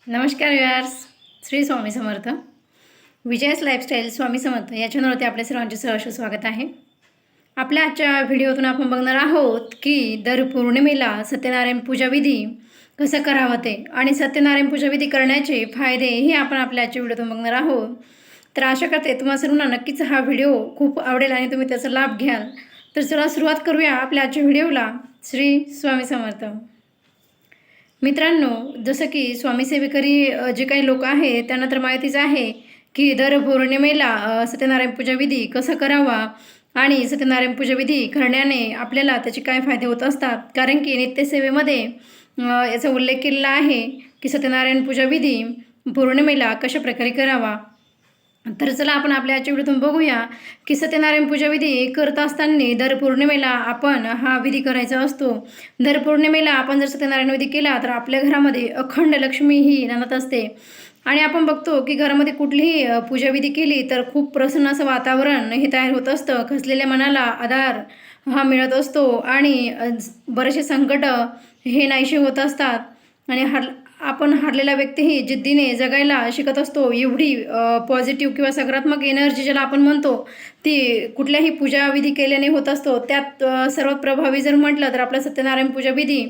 नमस्कार viewers. Shri Swami Samarth. Vijay's lifestyle Swami Samarth या चॅनलवरती आपल्या सर्वांचे सहर्ष स्वागत आहे. आपल्या आजच्या व्हिडिओतून आपण बघणार आहोत की दर पौर्णिमेला सत्यनारायण पूजाविधी कसं करावं ते आणि सत्यनारायण पूजाविधी करण्याचे फायदे हे आपण आपल्या आजच्या व्हिडिओतून बघणार आहोत. तर आशा करते तुम्हा सर्वांना नक्कीच हा व्हिडिओ खूप आवडेल आणि तुम्ही त्याचा लाभ घ्याल. तर चला सुरुवात करूया आपल्या आजच्या व्हिडिओला. श्री स्वामी समर्थ. मित्रांनो, जसं की स्वामी सेवेकरी जे काही लोक आहेत त्यांना तर माहितीच आहे की दर पौर्णिमेला सत्यनारायण पूजाविधी कसा करावा आणि सत्यनारायण पूजाविधी करण्याने आपल्याला त्याचे काय फायदे होत असतात. कारण की नित्यसेवेमध्ये याचा उल्लेख केलेला आहे की सत्यनारायण पूजाविधी पौर्णिमेला कशा प्रकारे करावा. तर चला आपण आपल्या आजच्या व्हिडिओतून बघूया की सत्यनारायण पूजाविधी करत असताना दर पौर्णिमेला आपण हा विधी करायचा असतो. दर पौर्णिमेला आपण जर सत्यनारायण विधी केला तर आपल्या घरामध्ये अखंड लक्ष्मी ही नांदत असते आणि आपण बघतो की घरामध्ये कुठलीही पूजाविधी केली तर खूप प्रसन्न असं वातावरण हे तयार होत असतं. खचलेल्या मनाला आधार हा मिळत असतो आणि बरेचसे संकट हे नाहीसे होत असतात आणि आपण हारलेला व्यक्तीही जिद्दीने जगायला शिकत असतो. एवढी पॉझिटिव्ह किंवा सकारात्मक एनर्जी ज्याला आपण म्हणतो ती कुठल्याही पूजाविधी केल्याने होत असतो. त्यात सर्वात प्रभावी जर म्हटलं तर आपला सत्यनारायण पूजाविधी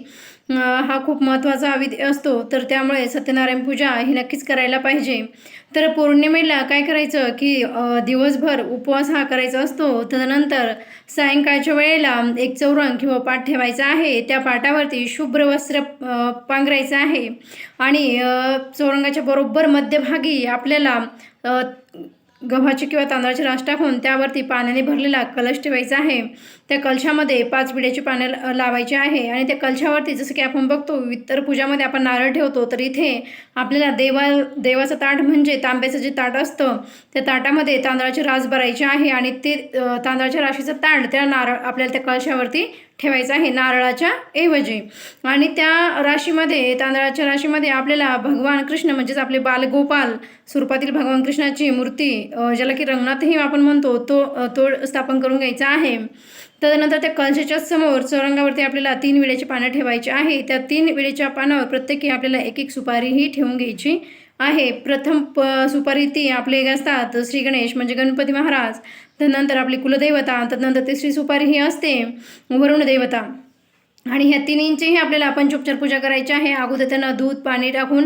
हा खूप महत्त्वाचा विधी असतो. तर त्यामुळे सत्यनारायण पूजा ही नक्कीच करायला पाहिजे. तर पौर्णिमेला काय करायचं की दिवसभर उपवास हा करायचा असतो. तदनंतर सायंकाळच्या वेळेला एक चौरंग किंवा पाट ठेवायचा आहे. त्या पाटावरती शुभ्र वस्त्र पांघरायचं आहे आणि चौरंगाच्या बरोबर मध्यभागी आपल्याला गव्हाची किंवा तांदळाची रास टाकून त्यावरती पाण्याने भरलेला कलश ठेवायचा आहे. त्या कलशामध्ये 5 विड्याची पाने लावायची आहे आणि त्या कलशावरती जसं की आपण बघतो इतर पूजामध्ये आपण नारळ ठेवतो तर इथे आपल्याला देवाचं ताट म्हणजे तांब्याचं जे ताट असतं त्या ताटामध्ये तांदळाची रास भरायची आहे आणि ते तांदळाच्या राशीचं ताट त्या नारळ आपल्याला त्या कलशावरती ठेवायचं आहे नारळाच्या ऐवजी. आणि त्या राशीमध्ये तांदळाच्या राशीमध्ये आपल्याला भगवान कृष्ण म्हणजेच आपले बालगोपाल स्वरूपातील भगवान कृष्णाची मूर्ती ज्याला की रंगनाथही आपण म्हणतो तो स्थापन करून घ्यायचा आहे. तदनंतर त्या कलशाच्या समोर चौरंगावरती आपल्याला 3 विड्याची पानं ठेवायची आहे. त्या 3 विड्याच्या पानावर प्रत्येकी आपल्याला एक एक सुपारीही ठेवून घ्यायची आहे. प्रथम सुपारी ती आपले असतात श्री गणेश म्हणजे गणपती महाराज. त्यानंतर आपली कुलदैवता. तदनंतर तिसरी सुपारी ही असते वरुण देवता आणि ह्या तिन्हींचीही आपल्याला पंचोपचार पूजा करायची आहे. अगोदर त्यांना दूध पाणी टाकून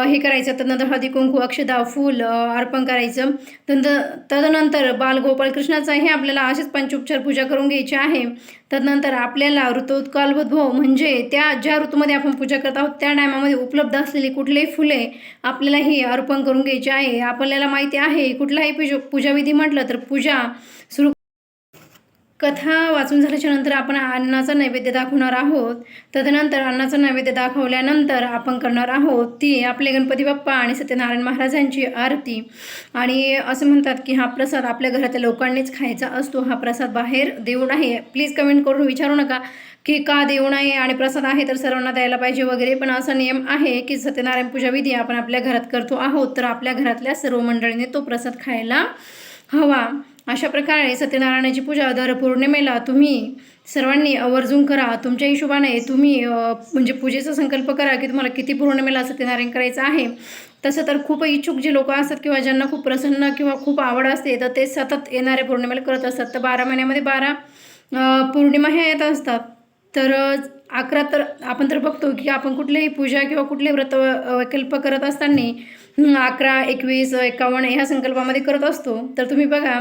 हे करायचं. तदनंतर हळदी कुंकू अक्षदा फूल अर्पण करायचं. तदनंतर बालगोपाल कृष्णाचाही आपल्याला अशीच पंचोपचार पूजा करून घ्यायची आहे. तदनंतर आपल्याला ऋतोत्कालभव म्हणजे त्या ज्या ऋतूमध्ये आपण पूजा करत आहोत त्या टायमामध्ये उपलब्ध असलेली कुठलीही फुले आपल्याला ही अर्पण करून घ्यायची आहे. आपल्याला माहिती आहे कुठलाही पूजाविधी म्हटलं तर पूजा सुरू कथा वाचून झाल्याच्या नंतर आपण अन्नाचा नैवेद्य दाखवणार आहोत. तदनंतर अन्नाचा नैवेद्य दाखवल्यानंतर आपण करणार आहोत ती आपले गणपती बाप्पा आणि सत्यनारायण महाराजांची आरती. आणि असं म्हणतात की हा प्रसाद आपल्या घरातल्या लोकांनीच खायचा असतो. हा प्रसाद बाहेर देऊ नये. प्लीज कमेंट करून विचारू नका की का देऊ नये आणि प्रसाद आहे तर सर्वांना द्यायला पाहिजे वगैरे. पण असा नियम आहे की सत्यनारायण पूजाविधी आपण आपल्या घरात करतो आहोत तर आपल्या घरातल्या सर्व मंडळीने तो प्रसाद खायला हवा. अशा प्रकारे सत्यनारायणाची पूजा दर पौर्णिमेला तुम्ही सर्वांनी आवर्जून करा. तुमच्या हिशोबाने तुम्ही म्हणजे पूजेचा संकल्प करा की तुम्हाला किती पौर्णिमेला सत्यनारायण करायचं आहे. तसं तर खूप इच्छुक जे लोक असतात किंवा ज्यांना खूप प्रसन्न किंवा खूप आवड असते तर ते सतत येणाऱ्या पौर्णिमेला करत असतात. तर 12 महिन्यामध्ये 12 पौर्णिमा ह्या येत असतात. तर 11 तर आपण तर बघतो की आपण कुठलीही पूजा किंवा कुठलेही व्रत वैकल्प करत असताना 11, 21, 51 ह्या संकल्पामध्ये करत असतो. तर तुम्ही बघा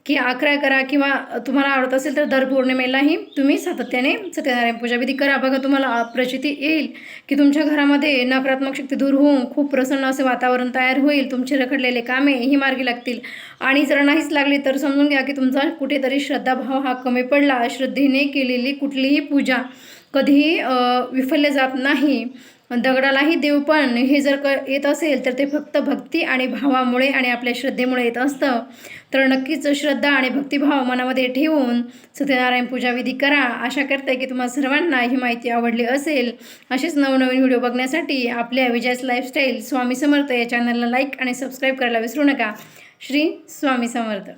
की 11 करा किंवा तुम्हाला आवडत असेल तर दर पौर्णिमेलाही तुम्ही सातत्याने सत्यनारायण पूजाविधी करा. बघा तुम्हाला प्रचिती येईल की तुमच्या घरामध्ये नकारात्मक शक्ती दूर होऊन खूप प्रसन्न असे वातावरण तयार होईल. तुमचे रखडलेले कामे ही मार्गी लागतील आणि जर नाहीच लागली तर समजून घ्या की तुमचा कुठेतरी श्रद्धाभाव हा कमी पडला. श्रद्धेने केलेली कुठलीही पूजा कधीही विफल्य जात नाही. दगडालाही देवपण हे जर येत असेल तर ते फक्त भक्ती आणि भावामुळे आणि आपल्या श्रद्धेमुळे येत असतं. तर नक्कीच श्रद्धा आणि भक्तिभाव मनामध्ये ठेवून सत्यनारायण पूजाविधी करा. आशा करते की तुम्हाला सर्वांना ही माहिती आवडली असेल. असेच नवनवीन व्हिडिओ बघण्यासाठी आपल्या विजयस लाईफस्टाईल स्वामी समर्थ या चॅनलला लाईक आणि सबस्क्राईब करायला विसरू नका. श्री स्वामी समर्थ.